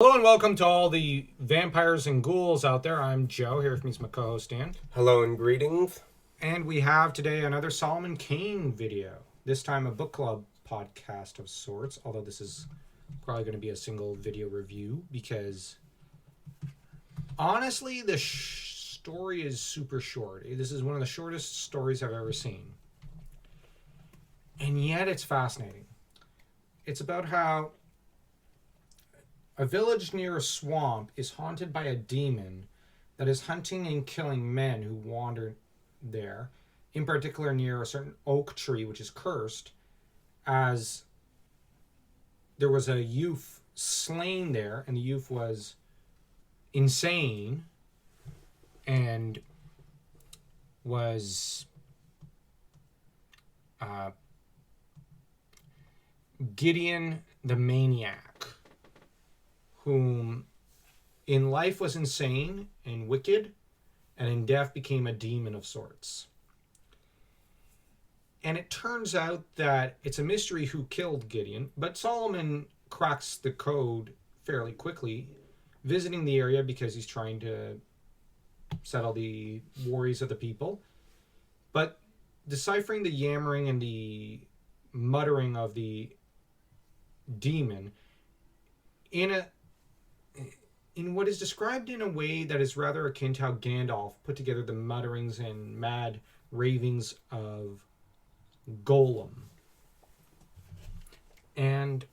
Hello and welcome to all the vampires and ghouls out there. I'm Joe, here with me is my co-host Dan. Hello and greetings. And we have today another Solomon Kane video. This time a book club podcast of sorts, although this is probably going to be a single video review because honestly the story is super short. This is one of the shortest stories I've ever seen. And yet it's fascinating. It's about how a village near a swamp is haunted by a demon that is hunting and killing men who wander there, in particular near a certain oak tree which is cursed, as there was a youth slain there, and the youth was insane and was Gideon the Maniac, whom in life was insane and wicked, and in death became a demon of sorts. And it turns out that it's a mystery who killed Gideon, but Solomon cracks the code fairly quickly, visiting the area because he's trying to settle the worries of the people. But deciphering the yammering and the muttering of the demon in what is described in a way that is rather akin to how Gandalf put together the mutterings and mad ravings of Gollum. And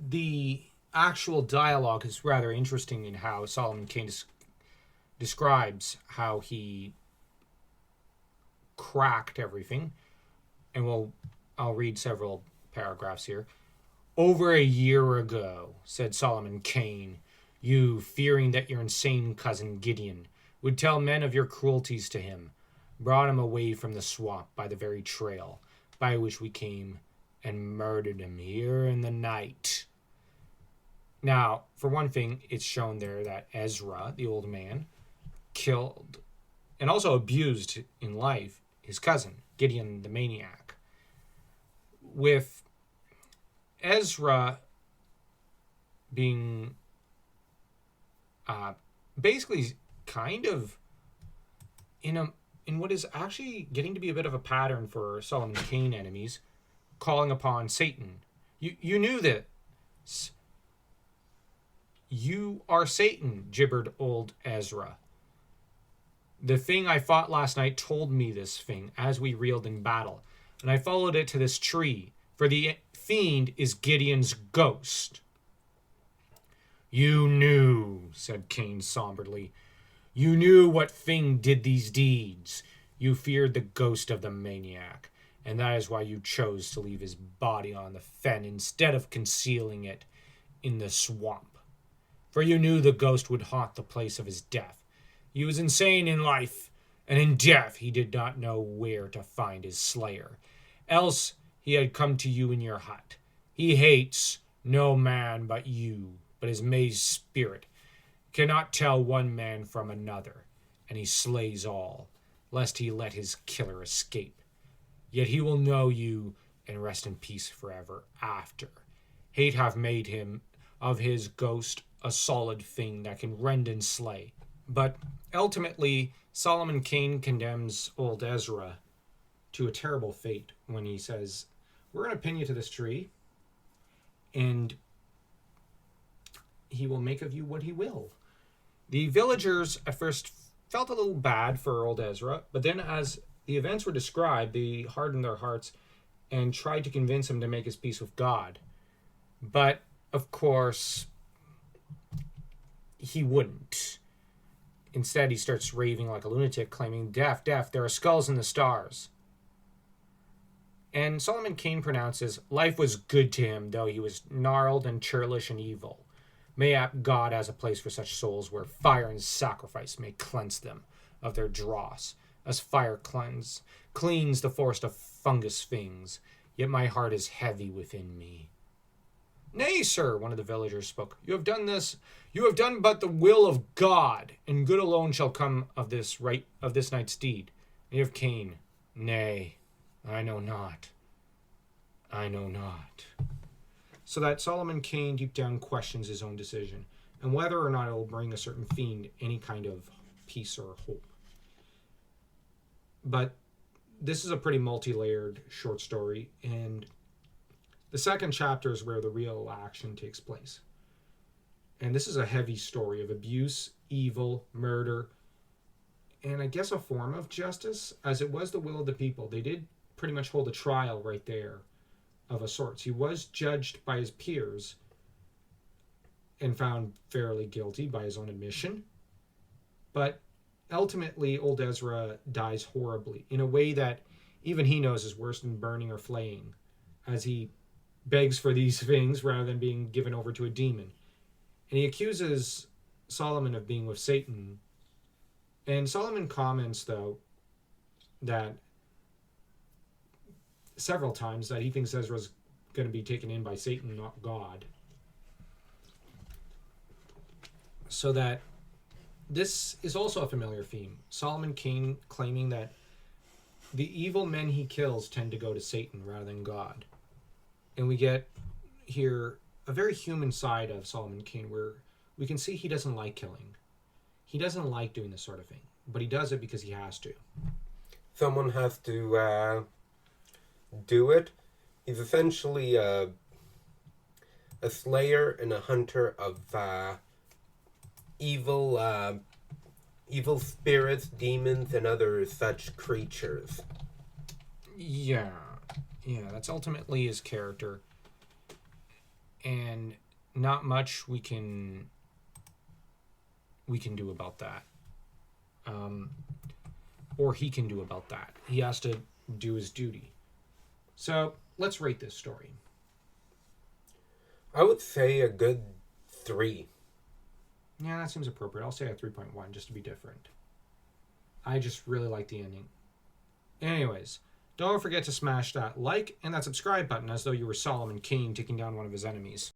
the actual dialogue is rather interesting in how Solomon Kane describes how he cracked everything. And I'll read several paragraphs here. "Over a year ago," said Solomon Kane, "you, fearing that your insane cousin Gideon would tell men of your cruelties to him, brought him away from the swamp by the very trail by which we came and murdered him here in the night." Now, for one thing, it's shown there that Ezra, the old man, killed and also abused in life his cousin, Gideon the Maniac. With Ezra being basically kind of in what is actually getting to be a bit of a pattern for Solomon Kane enemies, calling upon Satan. You knew this. "You are Satan," gibbered old Ezra. "The thing I fought last night told me this thing as we reeled in battle, and I followed it to this tree, for the fiend is Gideon's ghost." "You knew," said Kane somberly. "You knew what thing did these deeds. You feared the ghost of the maniac, and that is why you chose to leave his body on the fen instead of concealing it in the swamp. For you knew the ghost would haunt the place of his death. He was insane in life, and in death he did not know where to find his slayer. Else he had come to you in your hut. He hates no man but you, but his mazed spirit cannot tell one man from another, and he slays all, lest he let his killer escape. Yet he will know you and rest in peace forever after. Hate hath made him of his ghost a solid thing that can rend and slay." But ultimately, Solomon Kane condemns old Ezra to a terrible fate when he says, "We're going to pin you to this tree, and he will make of you what he will." The villagers at first felt a little bad for old Ezra, but then as the events were described, they hardened their hearts and tried to convince him to make his peace with God. But, of course, he wouldn't. Instead, he starts raving like a lunatic, claiming, "Death, death, there are skulls in the stars." And Solomon Kane pronounces, "Life was good to him, though he was gnarled and churlish and evil. Mayhap God has a place for such souls where fire and sacrifice may cleanse them of their dross, as fire cleans the forest of fungus things. Yet my heart is heavy within me." "Nay, sir," one of the villagers spoke, "you have done but the will of God, and good alone shall come of this night's deed." And you have Cain, "Nay, I know not. so that Solomon Kane deep down questions his own decision and whether or not it will bring a certain fiend any kind of peace or hope. But this is a pretty multi-layered short story, and the second chapter is where the real action takes place. And this is a heavy story of abuse, evil, murder, and I guess a form of justice, as it was the will of the people. They did pretty much hold a trial right there of a sort. He was judged by his peers and found fairly guilty by his own admission. But ultimately, old Ezra dies horribly in a way that even he knows is worse than burning or flaying, as he begs for these things rather than being given over to a demon. And he accuses Solomon of being with Satan. And Solomon comments, though, that several times that he thinks Ezra's going to be taken in by Satan, not God. So that this is also a familiar theme. Solomon Kane claiming that the evil men he kills tend to go to Satan rather than God. And we get here a very human side of Solomon Kane where we can see he doesn't like killing. He doesn't like doing this sort of thing, but he does it because he has to. Someone has to do it. He's essentially a slayer and a hunter of evil spirits, demons, and other such creatures. Yeah, that's ultimately his character. And not much we can do about that. Or he can do about that. He has to do his duty. So, let's rate this story. I would say a good 3. Yeah, that seems appropriate. I'll say a 3.1 just to be different. I just really like the ending. Anyways, don't forget to smash that like and that subscribe button as though you were Solomon Kane taking down one of his enemies.